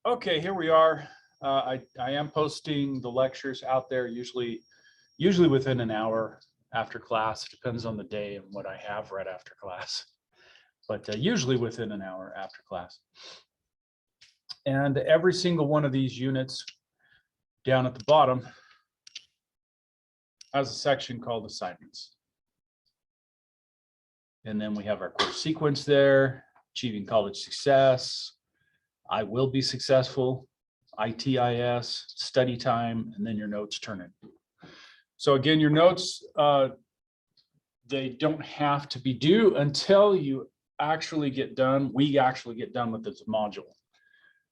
Okay, here we are. I am posting the lectures out there usually within an hour after class. It depends on the day and what I have right after class, but usually within an hour after class. And every single one of these units down at the bottom has a section called assignments. And then we have our course sequence there, achieving college success, I will be successful, ITIS, study time, and then your notes turn in. So again, your notes, they don't have to be due until you actually get done. We actually get done with this module.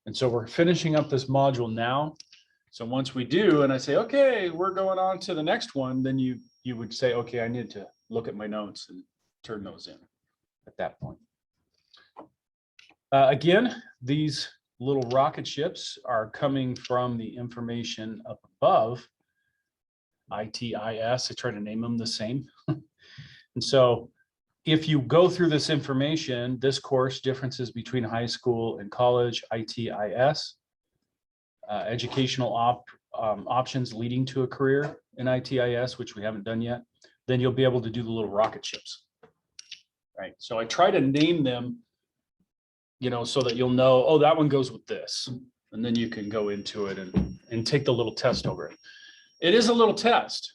And so we're finishing up this module now. So once we do, and I say, okay, we're going on to the next one, then you would say, okay, I need to look at my notes and turn those in at that point. Again, these little rocket ships are coming from the information up above, ITIS. I try to name them the same. And so if you go through this information, this course, differences between high school and college, ITIS, educational options leading to a career in ITIS, which we haven't done yet, then you'll be able to do the little rocket ships. Right. So I try to name them, you know, so that you'll know, oh, that one goes with this. And then you can go into it and take the little test over it. It is a little test.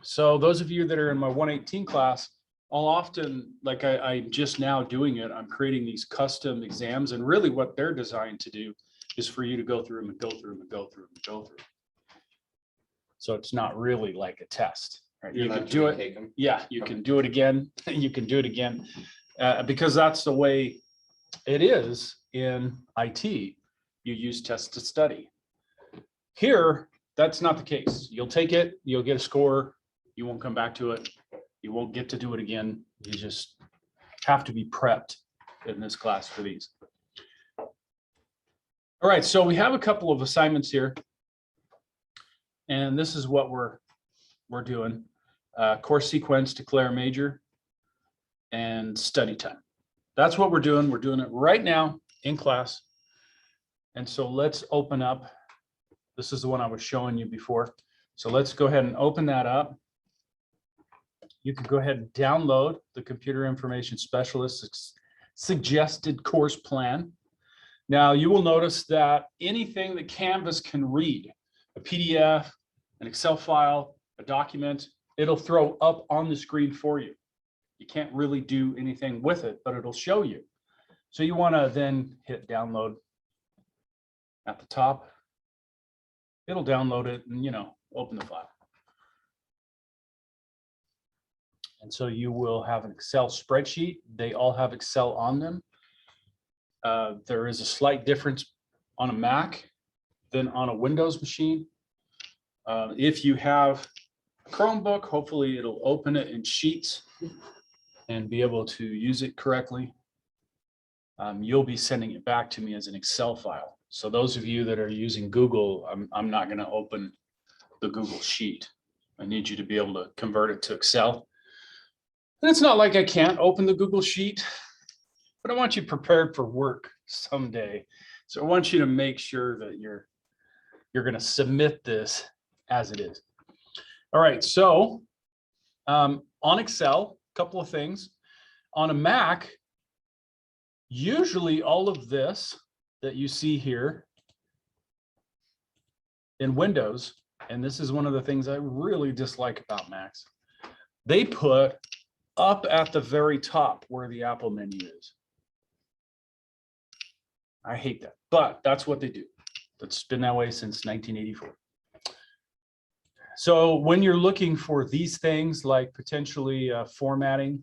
So those of you that are in my 118 class, I'll often, like I just now doing it, I'm creating these custom exams, and really what they're designed to do is for you to go through them and go through them and go through them and go through. So it's not really like a test. Right? You can do it. Yeah, you can do it again. You can do it again because that's the way it is in IT. You use tests to study. Here, that's not the case. You'll take it, you'll get a score, you won't come back to it, you won't get to do it again. You just have to be prepped in this class for these. All right, so we have a couple of assignments here. And this is what we're doing. Course sequence, declare major, and study time. That's what we're doing. We're doing it right now in class. And so let's open up. This is the one I was showing you before. So let's go ahead and open that up. You can go ahead and download the Computer Information Specialist's suggested course plan. Now you will notice that anything that Canvas can read, a PDF, an Excel file, a document, it'll throw up on the screen for you. You can't really do anything with it, but it'll show you. So you want to then hit download at the top. It'll download it and, you know, open the file. And so you will have an Excel spreadsheet. They all have Excel on them. There is a slight difference on a Mac than on a Windows machine. If you have a Chromebook, hopefully it'll open it in Sheets and be able to use it correctly. You'll be sending it back to me as an Excel file. So those of you that are using Google, I'm not going to open the Google Sheet. I need you to be able to convert it to Excel. And it's not like I can't open the Google Sheet, but I want you prepared for work someday. So I want you to make sure that you're going to submit this as it is. All right, so on Excel, a couple of things. On a Mac, usually all of this that you see here in Windows, and this is one of the things I really dislike about Macs, they put up at the very top where the Apple menu is. I hate that, but that's what they do. That's been that way since 1984. So when you're looking for these things like potentially formatting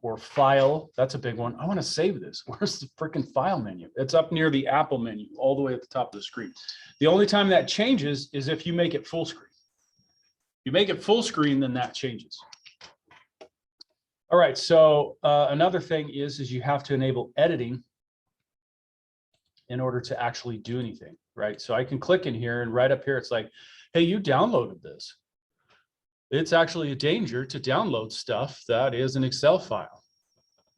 or file, that's a big one. I want to save this. Where's the freaking file menu? It's up near the Apple menu, all the way at the top of the screen. The only time that changes is if you make it full screen. If you make it full screen, then that changes. All right, so another thing is you have to enable editing in order to actually do anything, right? So I can click in here, and right up here, it's like, hey, you downloaded this. It's actually a danger to download stuff that is an Excel file,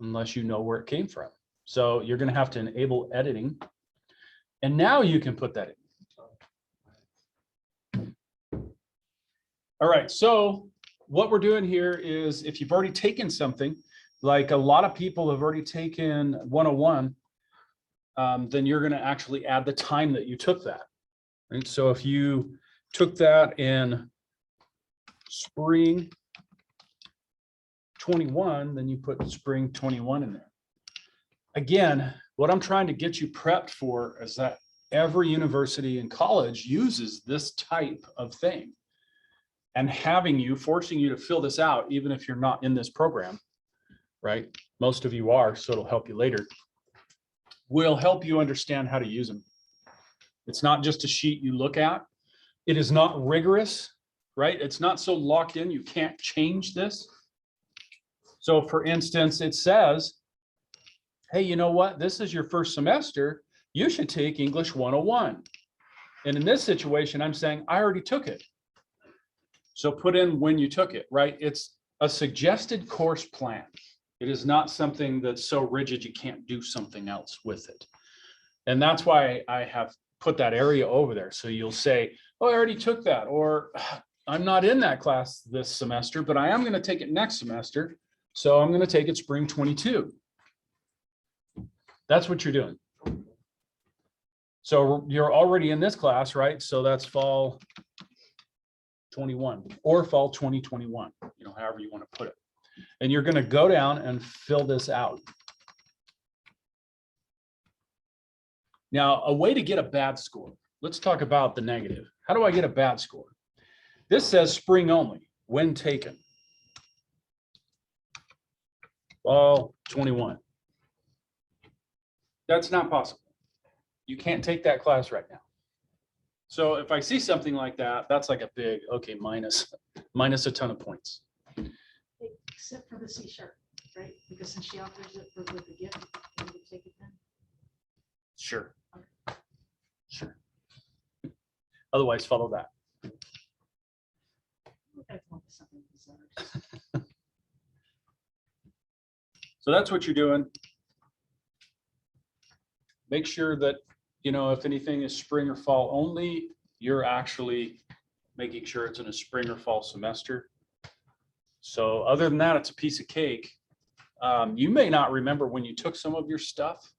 unless you know where it came from. So you're going to have to enable editing. And now you can put that in. All right, so what we're doing here is if you've already taken something, like a lot of people have already taken 101, then you're going to actually add the time that you took that. Right? So if you took that in spring 21, then you put spring 21 in there. Again, what I'm trying to get you prepped for is that every university and college uses this type of thing. And forcing you to fill this out, even if you're not in this program, right? Most of you are, so it'll help you later. Will help you understand how to use them. It's not just a sheet you look at. It is not rigorous, right? It's not so locked in, you can't change this. So for instance, it says, hey, you know what? This is your first semester. You should take English 101. And in this situation, I'm saying I already took it. So put in when you took it, right? It's a suggested course plan. It is not something that's so rigid you can't do something else with it. And that's why I have put that area over there. So you'll say, oh, I already took that, or I'm not in that class this semester, but I am going to take it next semester. So I'm going to take it spring 22. That's what you're doing. So you're already in this class, right? So that's fall 21 or fall 2021, however you want to put it. And you're going to go down and fill this out. Now, a way to get a bad score. Let's talk about the negative. How do I get a bad score? This says spring only, when taken. Fall 21. That's not possible. You can't take that class right now. So if I see something like that, that's like a big, okay, minus a ton of points. Except for the C#, right? Because since she offers it for the gift, can you take it then? Sure. Sure. Otherwise, follow that. So that's what you're doing. Make sure that, if anything is spring or fall only, you're actually making sure it's in a spring or fall semester. So other than that, it's a piece of cake. You may not remember when you took some of your stuff.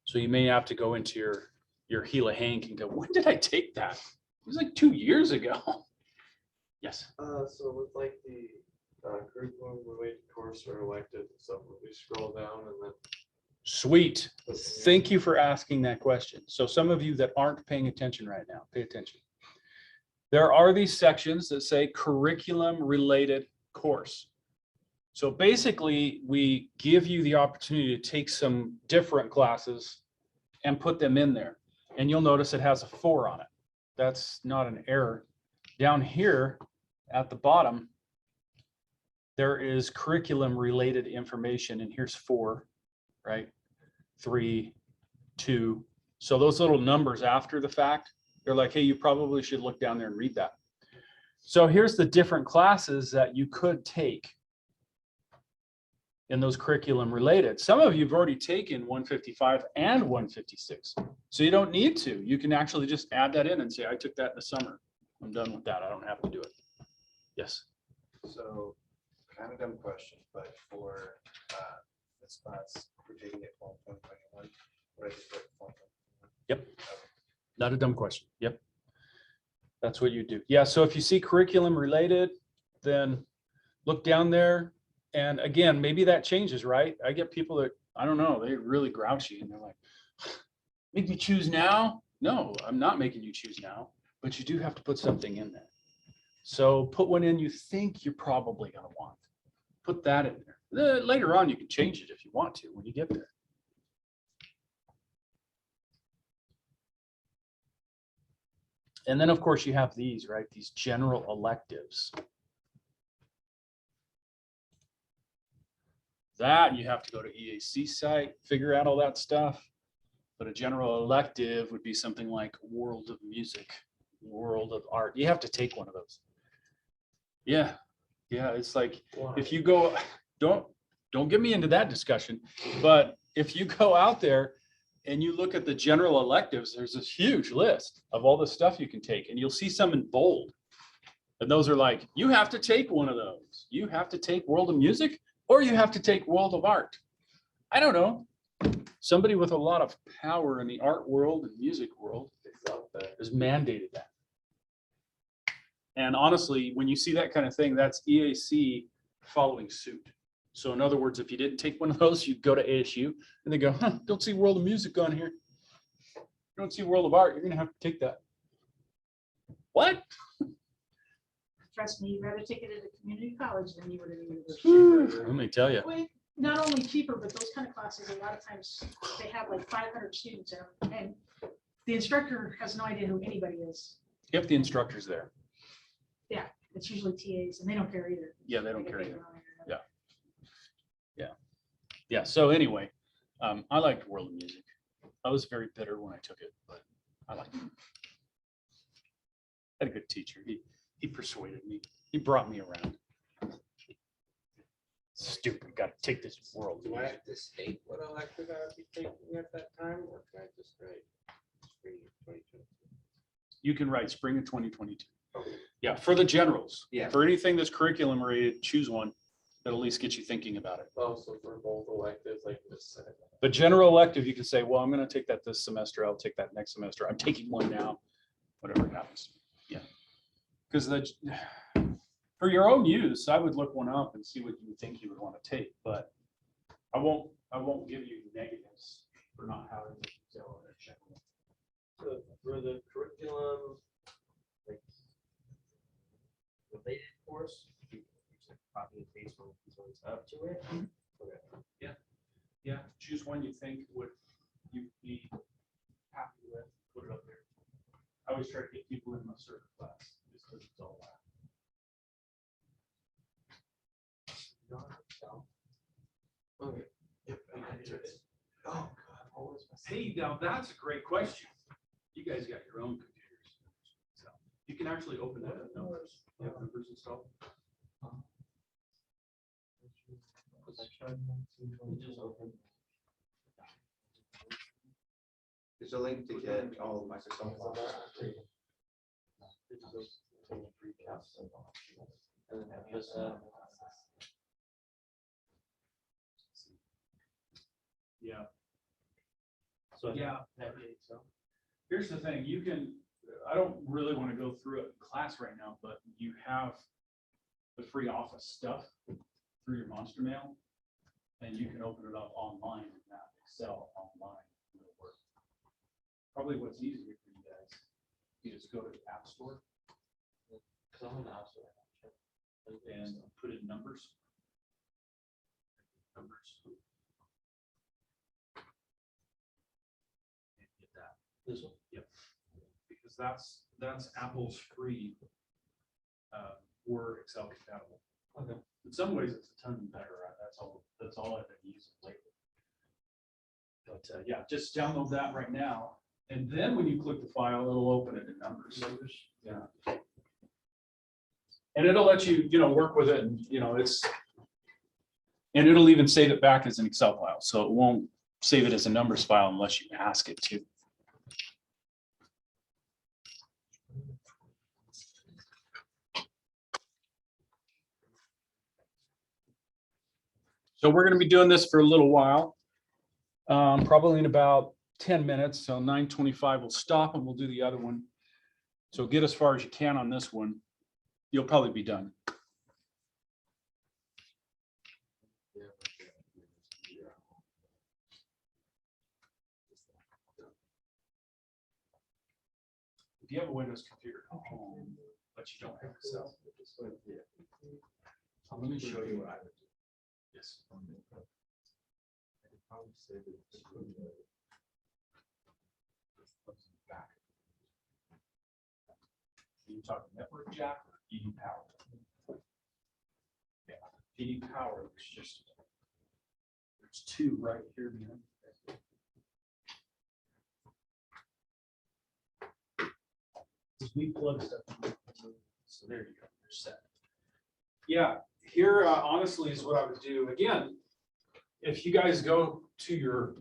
So you may have to go into your Gila Hank and go, when did I take that? It was like 2 years ago. Yes. So with like the curriculum related course or elective, so we scroll down and then. Sweet. Thank you for asking that question. So some of you that aren't paying attention right now, pay attention. There are these sections that say curriculum related course. So basically, we give you the opportunity to take some different classes and put them in there. And you'll notice it has a 4 on it. That's not an error. Down here at the bottom, there is curriculum related information, and here's 4, right? 3, 2. So those little numbers after the fact, they're like, hey, you probably should look down there and read that. So here's the different classes that you could take in those curriculum related. Some of you've already taken 155 and 156. So you don't need to. You can actually just add that in and say, I took that in the summer. I'm done with that. I don't have to do it. Yes. So kind of dumb question, but for this class, we're taking it fall 2021. What I just put fall 2021. Yep. Not a dumb question. Yep. That's what you do. Yeah. So if you see curriculum related, then look down there. And again, maybe that changes, right? I get people that, I don't know, they're really grouchy and they're like, make me choose now? No, I'm not making you choose now, but you do have to put something in there. So put one in you think you're probably going to want. Put that in there. Later on, you can change it if you want to when you get there. And then, of course, you have these, right? These general electives. That you have to go to EAC site, figure out all that stuff. But a general elective would be something like World of Music, World of Art. You have to take one of those. Yeah. Yeah. It's like, if you go, don't get me into that discussion. But if you go out there and you look at the general electives, there's this huge list of all the stuff you can take, and you'll see some in bold. And those are like, you have to take one of those. You have to take World of Music, or you have to take World of Art. I don't know. Somebody with a lot of power in the art world and music world has mandated that. And honestly, when you see that kind of thing, that's EAC following suit. So in other words, if you didn't take one of those, you'd go to ASU and they go, huh, don't see World of Music on here. Don't see World of Art. You're going to have to take that. What? Trust me, you'd rather take it at a community college than you would at a university. Let me tell you. Wait, not only cheaper, but those kind of classes, a lot of times they have like 500 students in them, and the instructor has no idea who anybody is. If the instructor's there. Yeah, it's usually TAs, and they don't care either. Yeah, they don't get care paid either. wrong. Yeah. So anyway, I liked World of Music. I was very bitter when I took it, but I liked it. I had a good teacher. He persuaded me. He brought me around. Stupid. Got to take this World. Do I have to state what elective I would be taking at that time, or can I just write spring of 2022? You can write spring of 2022. Okay. Yeah, for the generals. Yeah. For anything that's curriculum related, choose one that'll at least get you thinking about it. Also for both electives, like this. But general elective, you can say, well, I'm going to take that this semester. I'll take that next semester. I'm taking one now, whatever happens. Yeah. Because for your own use, I would look one up and see what you think you would want to take, but I won't give you negatives for not having the detail in check. So for the curriculum, like related course, you just copy and paste from what's up to it. Okay. Yeah, choose one you think would you be happy with, put it up there. I always try to get people in a certain class just because it's all that. Okay. Oh, God. Hey, now that's a great question. You guys got your own computers. So you can actually open that up numbers. You have numbers installed. There's a link to get all of Microsoft Office. Yeah. So Yeah. Here's the thing, you can, I don't really want to go through it in class right now, but you have the free Office stuff through your Monster Mail, and you can open it up online in that Excel online. It'll work. Probably what's easier for you guys, you just go to the App Store and put in numbers. And get that. this one. Yep. Because that's Apple's free Word Excel compatible. Okay. In some ways, it's a ton better. That's all I've been using lately. But yeah, just download that right now, and then when you click the file, it'll open it in numbers. Yeah. And it'll let you, work with it, and and it'll even save it back as an Excel file. So it won't save it as a numbers file unless you ask it to. So we're going to be doing this for a little while, probably in about 10 minutes. So 9:25 we'll stop and we'll do the other one. So get as far as you can on this one. You'll probably be done. If you have a Windows computer at home, but you don't have Excel, let me show you what I would do. Yes. You talking network jack or PD power? Yeah, PD power is just, there's two right here behind. We plug stuff in. So there you go, you're set. Yeah, here honestly is what I would do. Again, if you guys go to your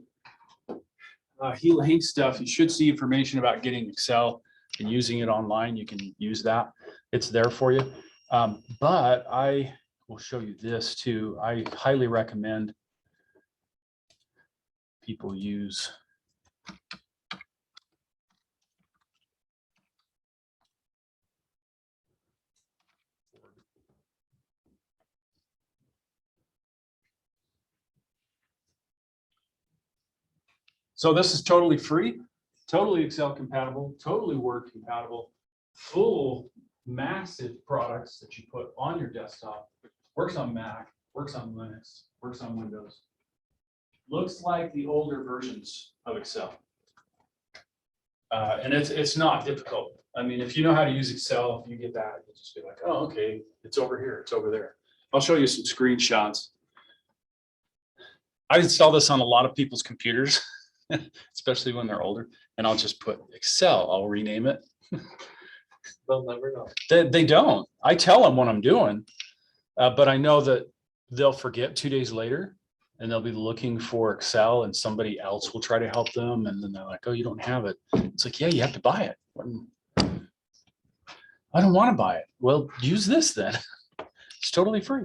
Gila Inc. stuff, you should see information about getting Excel and using it online. You can use that. It's there for you. But I will show you this too. I highly recommend people use so this is totally free, totally Excel compatible, totally Word compatible, full massive products that you put on your desktop. Works on Mac, works on Linux, works on Windows. Looks like the older versions of Excel. And it's not difficult. I mean, if you know how to use Excel, if you get that, you'll just be like, oh, okay, it's over here, it's over there. I'll show you some screenshots. I install this on a lot of people's computers, especially when they're older, and I'll just put Excel, I'll rename it. They'll never know. They don't. I tell them what I'm doing, but I know that they'll forget 2 days later and they'll be looking for Excel and somebody else will try to help them. And then they're like, oh, you don't have it. It's like, yeah, you have to buy it. I don't want to buy it. Well, use this then. It's totally free.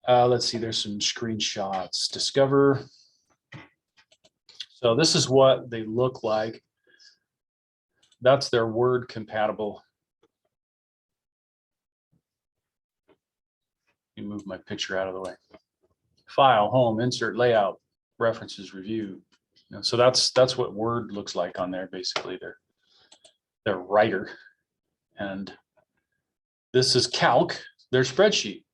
Let's see, there's some screenshots. Discover. So this is what they look like. That's their Word compatible. Let me move my picture out of the way. File, home, insert, layout, references, review. You know, so that's what Word looks like on there. Basically, their writer. And this is Calc, their spreadsheet.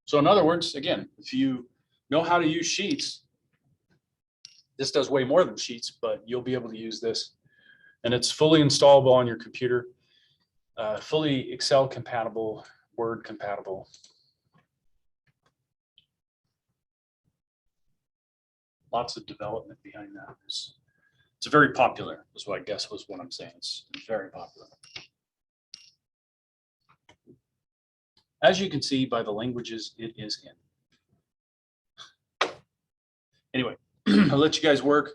So in other words, again, if you know how to use Sheets, this does way more than Sheets, but you'll be able to use this. And it's fully installable on your computer, fully Excel compatible, Word compatible. Lots of development behind that. It's very popular, is what I guess was what I'm saying. It's very popular. As you can see by the languages it is in. Anyway, I'll let you guys work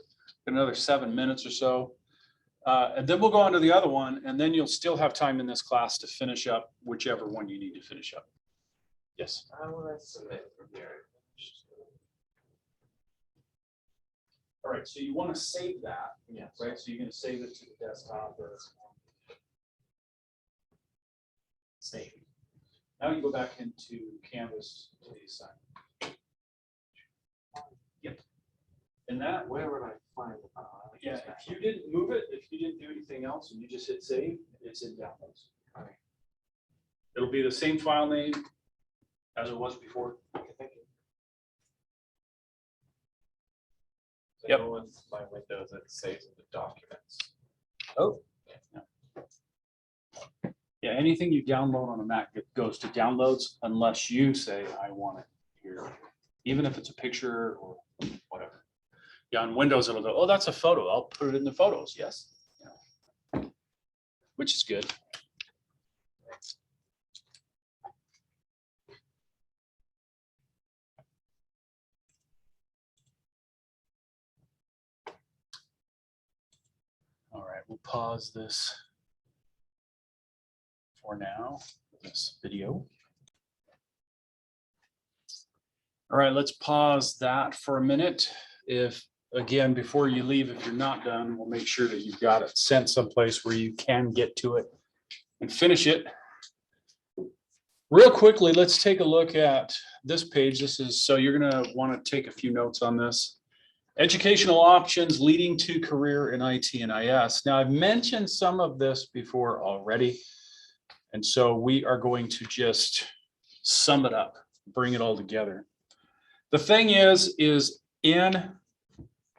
another 7 minutes or so. And then we'll go on to the other one, and then you'll still have time in this class to finish up whichever one you need to finish up. Yes. I want to submit from here. All right, so you want to save that, Yes. right? So you're going to save it to the desktop or save. Now you go back into Canvas to the assignment. Yep. And that, Where would I find it? yeah, if you didn't move it, if you didn't do anything else and you just hit save, it's in downloads. Okay. It'll be the same file name as it was before. Okay, thank you. So Yep. no one's my Windows that saves the documents. Oh. Yeah, anything you download on a Mac, it goes to downloads unless you say, I want it here. Even if it's a picture or whatever. Yeah, on Windows, it'll go, oh, that's a photo. I'll put it in the photos. Yes. Yeah. Which is good. All right, we'll pause this for now, this video. All right, let's pause that for a minute. If, again, before you leave, if you're not done, we'll make sure that you've got it sent someplace where you can get to it and finish it. Real quickly, let's take a look at this page. This is, so you're gonna wanna take a few notes on this. Educational options leading to career in IT and IS. Now, I've mentioned some of this before already. And so we are going to just sum it up, bring it all together. The thing is in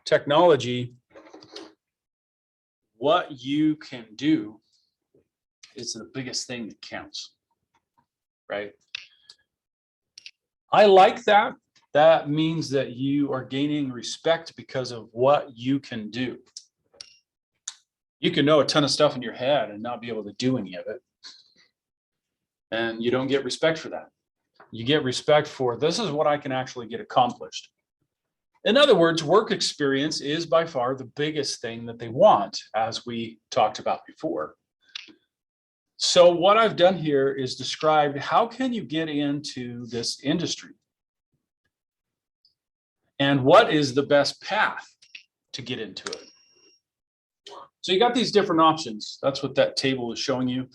technology, what you can do is the biggest thing that counts, right? I like that. That means that you are gaining respect because of what you can do. You can know a ton of stuff in your head and not be able to do any of it. And you don't get respect for that. You get respect for, this is what I can actually get accomplished. In other words, work experience is by far the biggest thing that they want, as we talked about before. So what I've done here is described how can you get into this industry? And what is the best path to get into it? So you got these different options. That's what that table is showing you.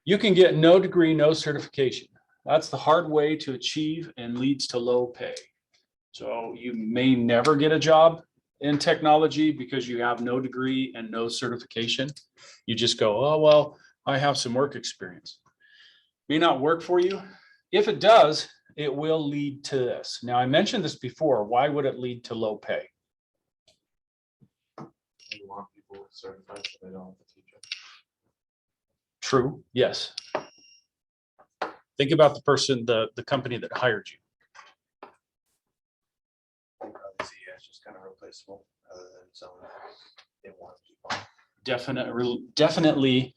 You can get no degree, no certification. That's the hard way to achieve and leads to low pay. So you may never get a job in technology because you have no degree and no certification. You just go, oh, well, I have some work experience. May not work for you. If it does, it will lead to this. Now, I mentioned this before. Why would it lead to low pay? You want people certified so they don't have to teach them. True, yes. Think about the person, the company that hired you. They probably see it as just kind of replaceable other than someone that they want to keep on. Definitely,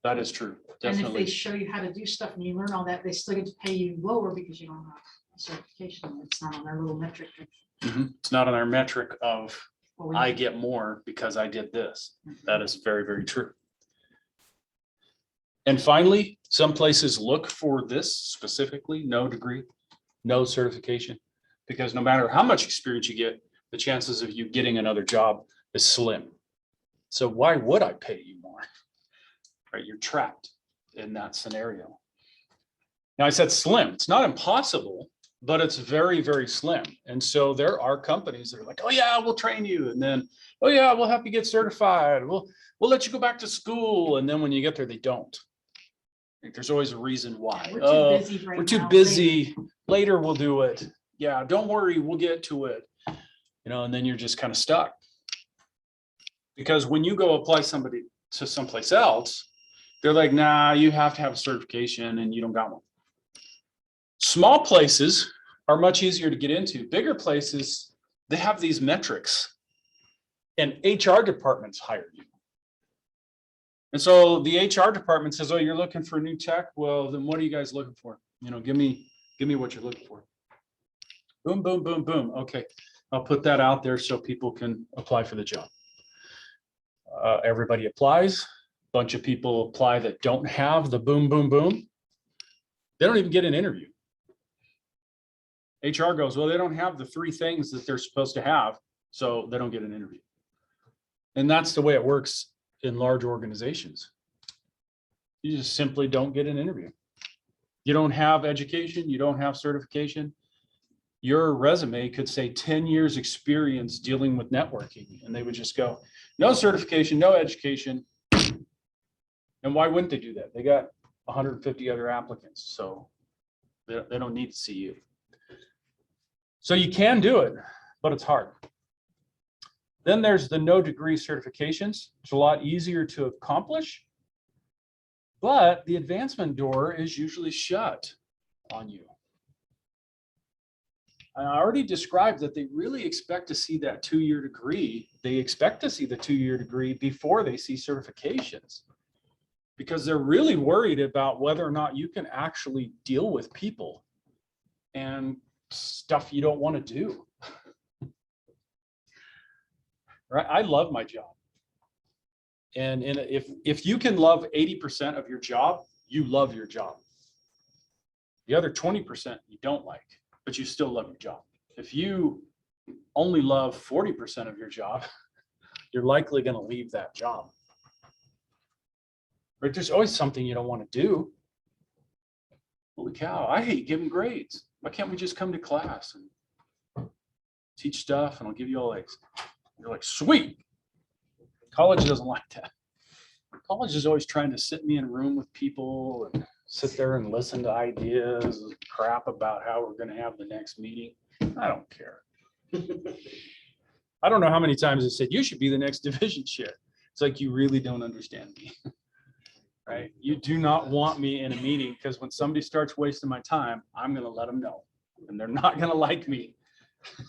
that is true. And if they Definitely. show you how to do stuff and you learn all that, they still get to pay you lower because you don't have a certification. It's not on their little metric. Mhm. It's not on our metric of Well, we- I get more because I did this. That is very, very true. And finally, some places look for this specifically, no degree, no certification, because no matter how much experience you get, the chances of you getting another job is slim. So why would I pay you more? Right, you're trapped in that scenario. Now I said slim, it's not impossible, but it's very, very slim. And so there are companies that are like, oh yeah, we'll train you. And then, oh yeah, we'll help you get certified. We'll let you go back to school. And then when you get there, they don't. Like, there's always a reason why. We're Oh, too busy right we're too now. busy. Later we'll do it. Yeah, don't worry, we'll get to it. And then you're just kind of stuck. Because when you go apply somebody to someplace else, they're like, nah, you have to have a certification and you don't got one. Small places are much easier to get into. Bigger places, they have these metrics and HR departments hire you. And so the HR department says, oh, you're looking for a new tech? Well, then what are you guys looking for? Give me what you're looking for. Boom, boom, boom, boom. Okay, I'll put that out there so people can apply for the job. Everybody applies. Bunch of people apply that don't have the boom, boom, boom. They don't even get an interview. HR goes, well, they don't have the 3 things that they're supposed to have, so they don't get an interview. And that's the way it works in large organizations. You just simply don't get an interview. You don't have education, you don't have certification. Your resume could say 10 years experience dealing with networking, and they would just go, no certification, no education. And why wouldn't they do that? They got 150 other applicants, so they don't need to see you. So you can do it, but it's hard. Then there's the no degree certifications. It's a lot easier to accomplish, but the advancement door is usually shut on you. I already described that they really expect to see that 2-year degree. They expect to see the 2-year degree before they see certifications, because they're really worried about whether or not you can actually deal with people and stuff you don't want to do. Right? I love my job. And if you can love 80% of your job, you love your job. The other 20% you don't like, but you still love your job. If you only love 40% of your job, you're likely going to leave that job. Right? There's always something you don't want to do. Holy cow, I hate giving grades. Why can't we just come to class and teach stuff and I'll give you all A's? You're like, sweet. College doesn't like that. College is always trying to sit me in a room with people and sit there and listen to ideas, crap about how we're going to have the next meeting. I don't care. I don't know how many times I said, you should be the next division chair. It's like, you really don't understand me. Right? You do not want me in a meeting, because when somebody starts wasting my time, I'm going to let them know, and they're not going to like me.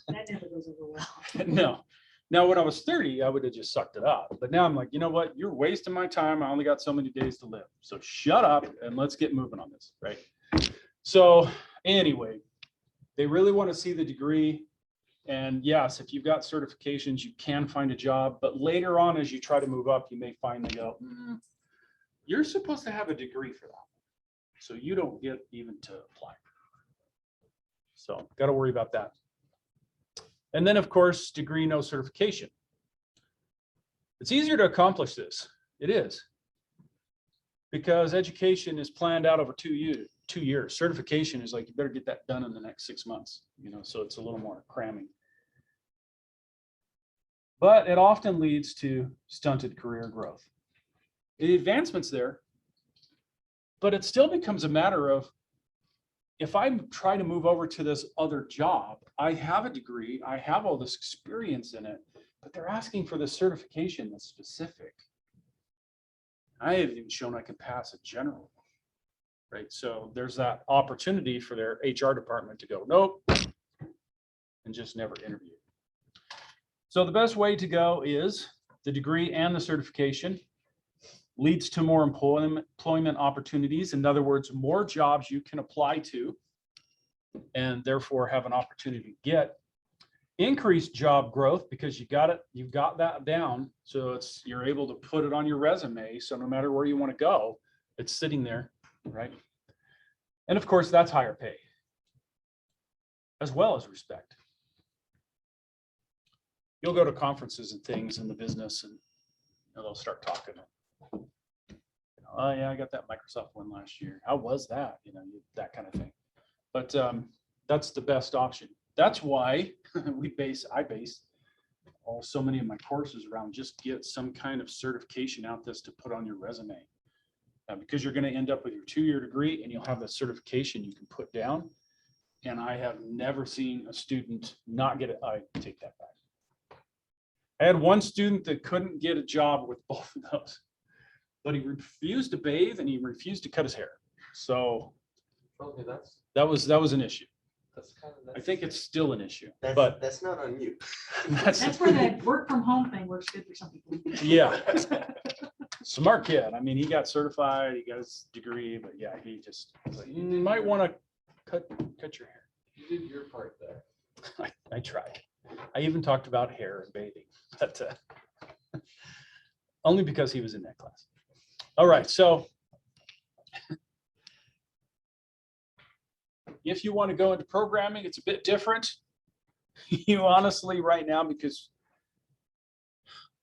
That never goes over well. No. Now, when I was 30, I would have just sucked it up. But now I'm like, you know what? You're wasting my time. I only got so many days to live. So shut up and let's get moving on this, right? So Anyway, they really want to see the degree. And yes, if you've got certifications, you can find a job, but later on, as you try to move up, you may find they go, you're supposed to have a degree for that. So you don't get even to apply. So got to worry about that. And then of course, degree, no certification. It's easier to accomplish this. It is. Because education is planned out over 2 years. Certification is like, you better get that done in the next 6 months, so it's a little more cramming. But it often leads to stunted career growth. The advancement's there, but it still becomes a matter of, if I try to move over to this other job, I have a degree, I have all this experience in it, but they're asking for the certification that's specific. I haven't even shown I can pass a general, right? So there's that opportunity for their HR department to go, nope, and just never interview. So the best way to go is the degree and the certification leads to more employment opportunities. In other words, more jobs you can apply to and therefore have an opportunity to get. Increased job growth because you've got that down. So you're able to put it on your resume. So no matter where you want to go, it's sitting there, right? And of course, that's higher pay as well as respect. You'll go to conferences and things in the business and they'll start talking. Oh yeah, I got that Microsoft one last year. How was that? That kind of thing. But that's the best option. That's why I base so many of my courses around just get some kind of certification out this to put on your resume. Because you're going to end up with your 2-year degree and you'll have the certification you can put down. And I have never seen a student not get it. I take that back. I had one student that couldn't get a job with both of those, but he refused to bathe and he refused to cut his hair. So Okay, that was an issue. that's I think it's still an issue, That's, but that's not on you. That's where that work from home thing works good for some people. yeah. Smart kid. I mean, he got certified, he got his degree, but yeah, he just was like, you might want to cut your hair. You did your part there. I tried. I even talked about hair and bathing, but only because he was in that class. All right, so if you want to go into programming, it's a bit different. You honestly, right now, because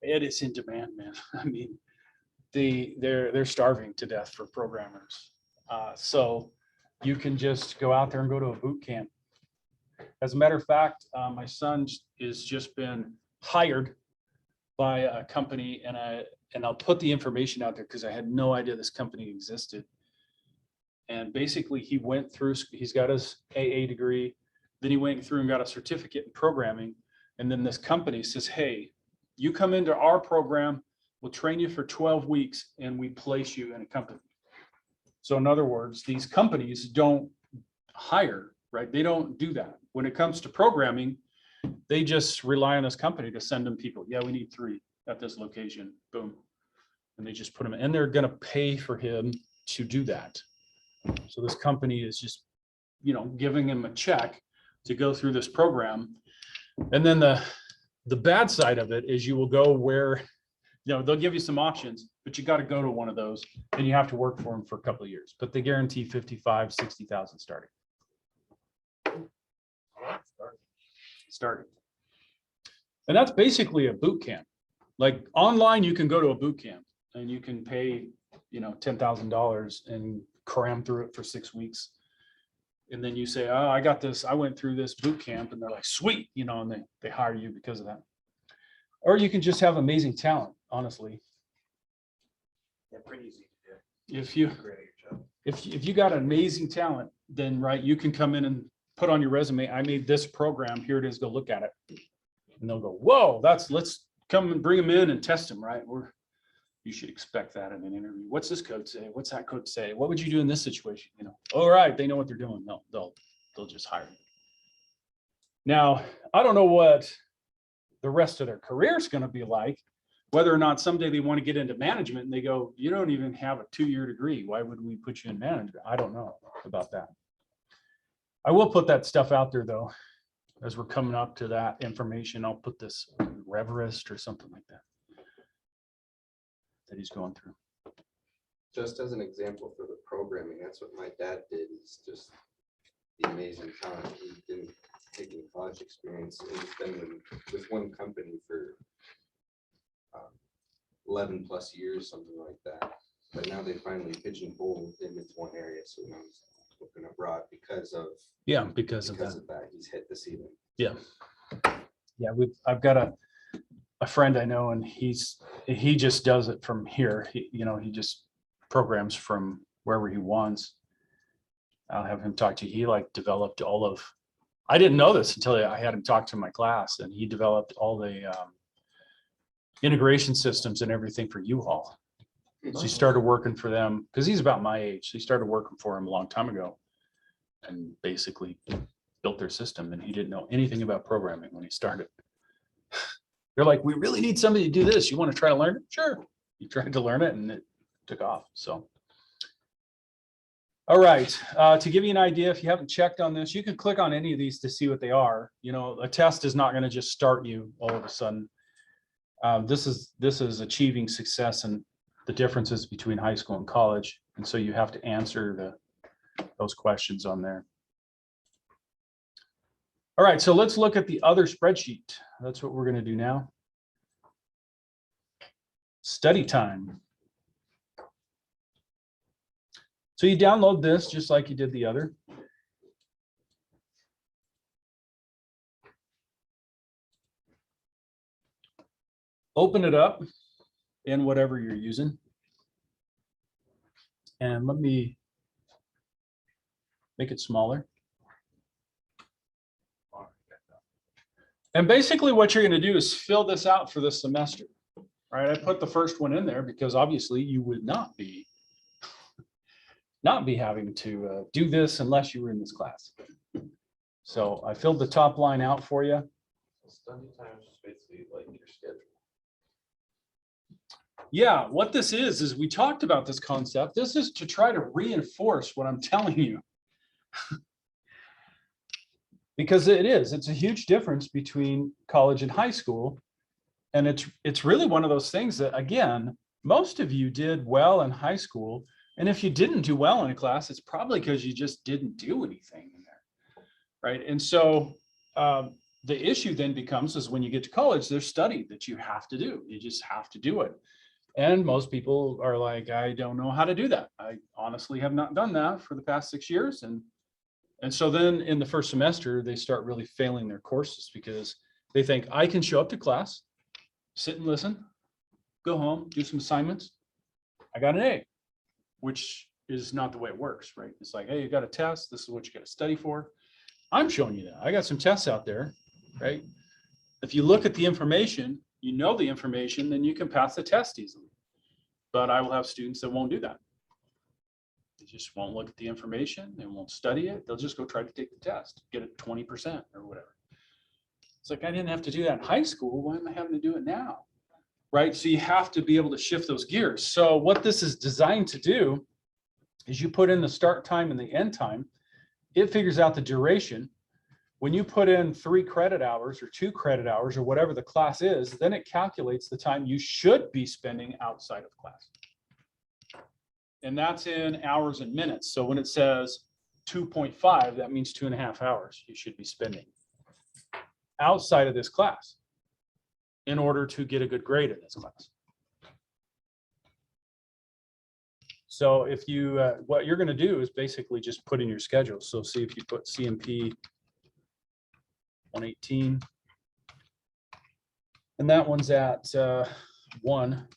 it is in demand, man. I mean, they're starving to death for programmers. So you can just go out there and go to a boot camp. As a matter of fact, my son is just been hired by a company, and I'll put the information out there because I had no idea this company existed. And basically he went through, he's got his AA degree, then he went through and got a certificate in programming. And then this company says, hey, you come into our program, we'll train you for 12 weeks and we place you in a company. So in other words, these companies don't hire, right? They don't do that. When it comes to programming, they just rely on this company to send them people. Yeah, we need 3 at this location, boom. And they just put them in, and they're gonna pay for him to do that. So this company is just, giving him a check to go through this program. And then the bad side of it is you will go where, they'll give you some options, but you got to go to one of those and you have to work for them for a couple of years, but they guarantee 55, 60,000 starting. And that's basically a boot camp. Like online, you can go to a boot camp and you can pay, $10,000 and cram through it for 6 weeks. And then you say, oh, I got this, I went through this boot camp, and they're like, sweet, and they hire you because of that. Or you can just have amazing talent, honestly. Yeah, pretty easy to do. If you Great at your job. if you got amazing talent, then right, you can come in and put on your resume, I made this program, here it is, go look at it. And they'll go, whoa, let's come and bring them in and test them, right? You should expect that in an interview. What's this code say? What's that code say? What would you do in this situation? All right, they know what they're doing. No, they'll just hire you. Now, I don't know what the rest of their career is going to be like, whether or not someday they want to get into management and they go, you don't even have a 2-year degree. Why would we put you in management? I don't know about that. I will put that stuff out there though, as we're coming up to that information. I'll put this Reverest or something like that he's going through. Just as an example for the programming, that's what my dad did. He's just the amazing talent. He didn't take any college experience, and he's been with one company for 11 plus years, something like that. But now they finally pigeonholed him into one area, so now he's looking abroad because of Because of that. He's hit the ceiling. Yeah. I've got a friend I know, and he just does it from here. He just programs from wherever he wants. I'll have him talk to you. He like developed all of, I didn't know this until I had him talk to my class, and he developed all the integration systems and everything for U-Haul. So he started working for them because he's about my age. So he started working for him a long time ago and basically built their system, and he didn't know anything about programming when he started. They're like, we really need somebody to do this. You want to try to learn it? Sure. He tried to learn it and it took off. So, all right. To give you an idea, if you haven't checked on this, you can click on any of these to see what they are. A test is not going to just start you all of a sudden. This is achieving success and the differences between high school and college. And so you have to answer those questions on there. All right, so let's look at the other spreadsheet. That's what we're going to do now. Study time. So you download this just like you did the other. Open it up in whatever you're using. And let me make it smaller. And basically what you're going to do is fill this out for this semester. Right? I put the first one in there because obviously you would not be having to do this unless you were in this class. So I filled the top line out for you. Study time is just basically like your schedule. Yeah, what this is we talked about this concept. This is to try to reinforce what I'm telling you. Because it's a huge difference between college and high school. And it's really one of those things that, again, most of you did well in high school. And if you didn't do well in a class, it's probably because you just didn't do anything in there, right? And so the issue then becomes is when you get to college, there's study that you have to do. You just have to do it. And most people are like, I don't know how to do that. I honestly have not done that for the past 6 years. And so then in the first semester, they start really failing their courses because they think I can show up to class, sit and listen, go home, do some assignments. I got an A, which is not the way it works, right? It's like, hey, you got a test. This is what you got to study for. I'm showing you that. I got some tests out there, right? If you look at the information, you know the information, then you can pass the test easily. But I will have students that won't do that. They just won't look at the information. They won't study it. They'll just go try to take the test, get it 20% or whatever. It's like, I didn't have to do that in high school. Why am I having to do it now? Right? So you have to be able to shift those gears. So what this is designed to do is you put in the start time and the end time. It figures out the duration. When you put in 3 credit hours or 2 credit hours or whatever the class is, then it calculates the time you should be spending outside of class. And that's in hours and minutes. So when it says 2.5, that means 2.5 hours you should be spending outside of this class in order to get a good grade in this class. So if you, what you're going to do is basically just put in your schedule. So see if you put CMP 118, and that one's at 1.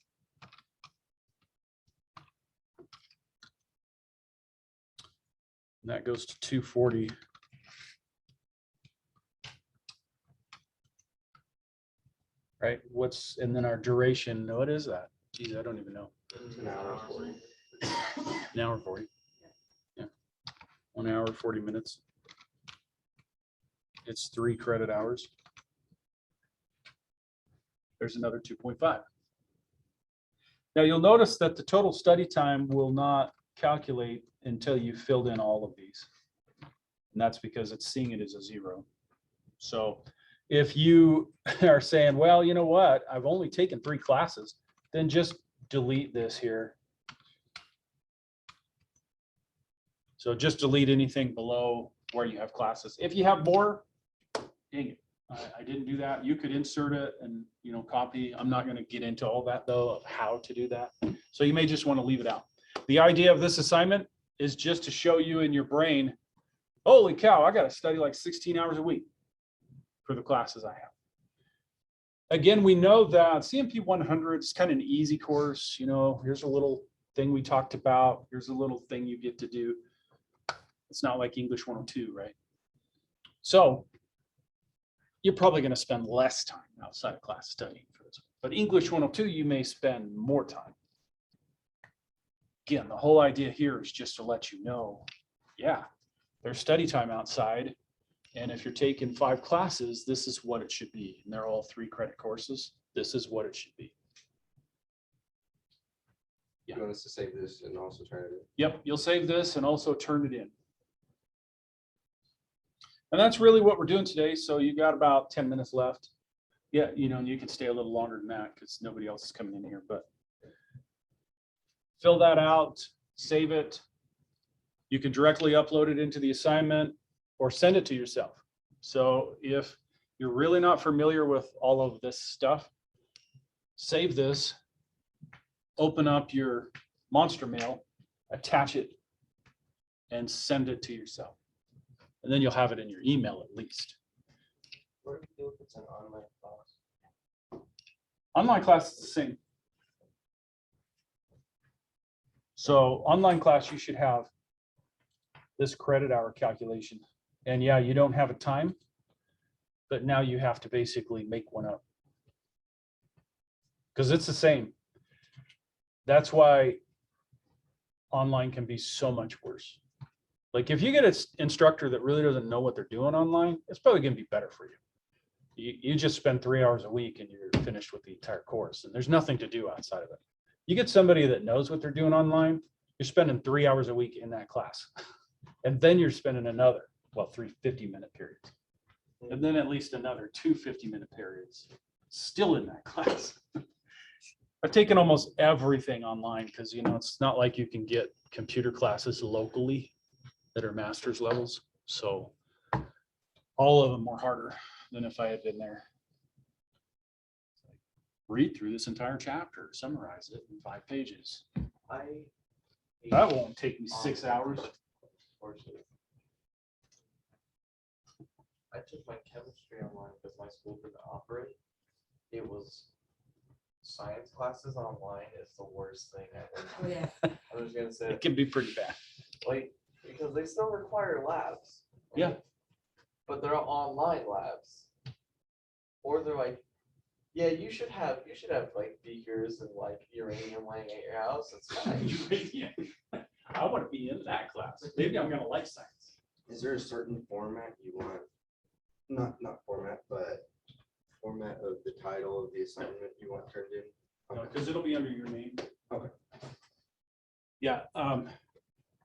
And that goes to 240. Right? And then our duration, what is that? Geez, I don't even know. An hour 40. An hour 40. Yeah. 1 hour, 40 minutes. It's 3 credit hours. There's another 2.5. Now you'll notice that the total study time will not calculate until you filled in all of these. And that's because it's seeing it as a 0. So if you are saying, well, you know what, I've only taken 3 classes, then just delete this here. So just delete anything below where you have classes. If you have more, dang it, I didn't do that. You could insert it and, you know, copy. I'm not going to get into all that though, of how to do that. So you may just want to leave it out. The idea of this assignment is just to show you in your brain, holy cow, I got to study like 16 hours a week for the classes I have. Again, we know that CMP100 is kind of an easy course. You know, here's a little thing we talked about. Here's a little thing you get to do. It's not like English 102, right? So you're probably going to spend less time outside of class studying for this. But English 102, you may spend more time. Again, the whole idea here is just to let you know, yeah, there's study time outside. And if you're taking 5 classes, this is what it should be. And they're all 3 credit courses. This is what it should be. You want us to save this and also turn it in? Yep, you'll save this and also turn it in. And that's really what we're doing today. So you got about 10 minutes left. Yeah, you know, you can stay a little longer than that because nobody else is coming in here, but fill that out, save it. You can directly upload it into the assignment or send it to yourself. So if you're really not familiar with all of this stuff, save this, open up your Monster Mail, attach it, and send it to yourself. And then you'll have it in your email at least. What do we do if it's an online class? Online class is the same. So online class, you should have this credit hour calculation. And yeah, you don't have a time, but now you have to basically make one up. Because it's the same. That's why online can be so much worse. Like if you get an instructor that really doesn't know what they're doing online, it's probably going to be better for you. You just spend 3 hours a week and you're finished with the entire course and there's nothing to do outside of it. You get somebody that knows what they're doing online, you're spending 3 hours a week in that class. And then you're spending another, well, 3 50-minute periods. And then at least another 2 50-minute periods still in that class. I've taken almost everything online because, you know, it's not like you can get computer classes locally that are master's levels. So all of them were harder than if I had been there. Read through this entire chapter, summarize it in 5 pages. That won't take me 6 hours. I took my chemistry online because my school didn't offer it. It was science classes online is the worst thing ever. Oh, yeah. I was gonna say, It can be pretty bad. like, because they still require labs. Yeah. But they're online labs. Or they're like, yeah, you should have like beakers and like uranium laying at your house. It's fine. I want to be in that class. Maybe I'm going to like science. Is there a certain format you want? Not format, but format of the title of the assignment you want turned in? Because it'll be under your name. Okay. Yeah.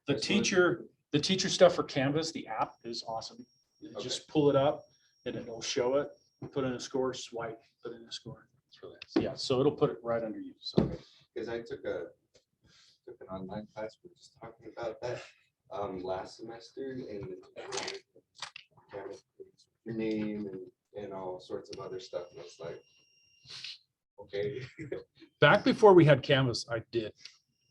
The teacher stuff for Canvas, the app is awesome. You just pull it up and it'll show it. Put in a score, swipe, put in a score. It's really nice. Yeah, so it'll put it right under you. So Because I took an online class, we were just talking about that last semester, and your name and all sorts of other stuff. And it's like, okay. back before we had Canvas, I did.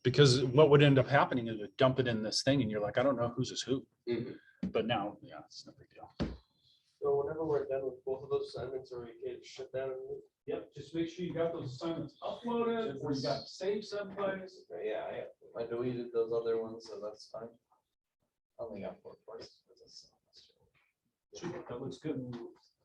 Because what would end up happening is it dump it in this thing and you're like, I don't know whose is who. Mhm. But now, yeah, it's no big deal. So whenever we're done with both of those assignments, are we okay to shut down? Yep, just make sure you got those assignments uploaded or you got saved someplace. Yeah, I deleted those other ones, so that's fine. I only got 4 courses. That looks good.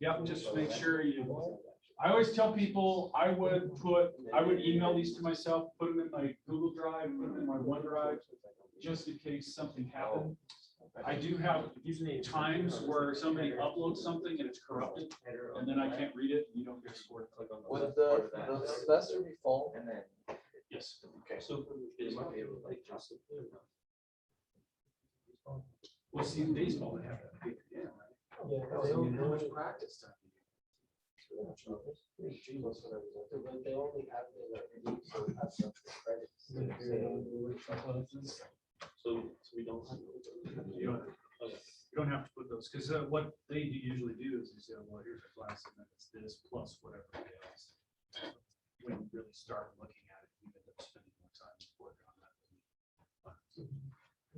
Yep, just make sure you, I always tell people I would email these to myself, put them in my Google Drive, put them in my OneDrive, just in case something happened. I do have times where somebody uploads something and it's corrupted, and then I can't read it, and you don't get a score. Click on the. Would the semester be full? And then. Yes. Okay. So. They might be able to like just. Well, see, in baseball, they have that big, yeah, right? Yeah, How much practice time? But they only have it in their league, so it has some credits. So we don't have. You don't have to put those, because what they usually do is they say, well, here's a class and then it's this plus whatever else. When you really start looking at it, you end up spending more time working on that.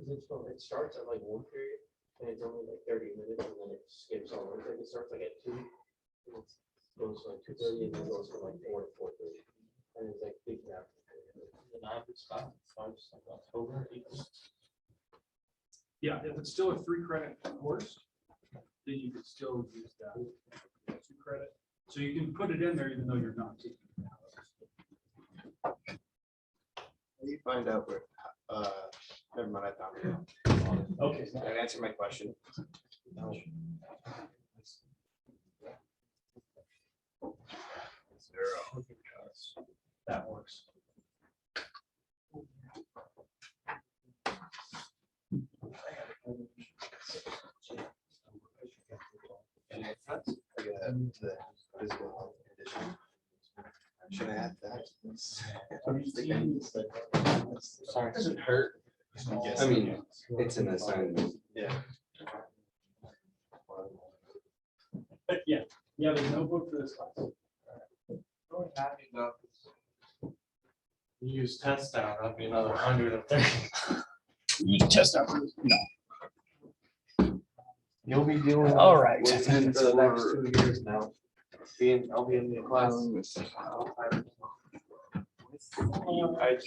Because it starts at like 1 period and it's only like 30 minutes and then it skips all over. It starts like at 2. And it goes to like 2:30 and then goes from like 4 to 4:30. And it's like big gap. An average time starts like October. Yeah, if it's still a 3-credit course, then you could still use that 2 credit. So you can put it in there even though you're not taking it out. How do you find out where, never mind, I found it. Okay. That answered my question. Zero. That works. And that's the physical health condition. Should I add that? Sorry, does it hurt? I mean, it's an assignment. Yeah. But yeah, there's no book for this class. Really happy about this. You use test down, that'd be another 130. You can test out. No. You'll be doing. All right. Within for the next 2 years now. I'll be in the class. I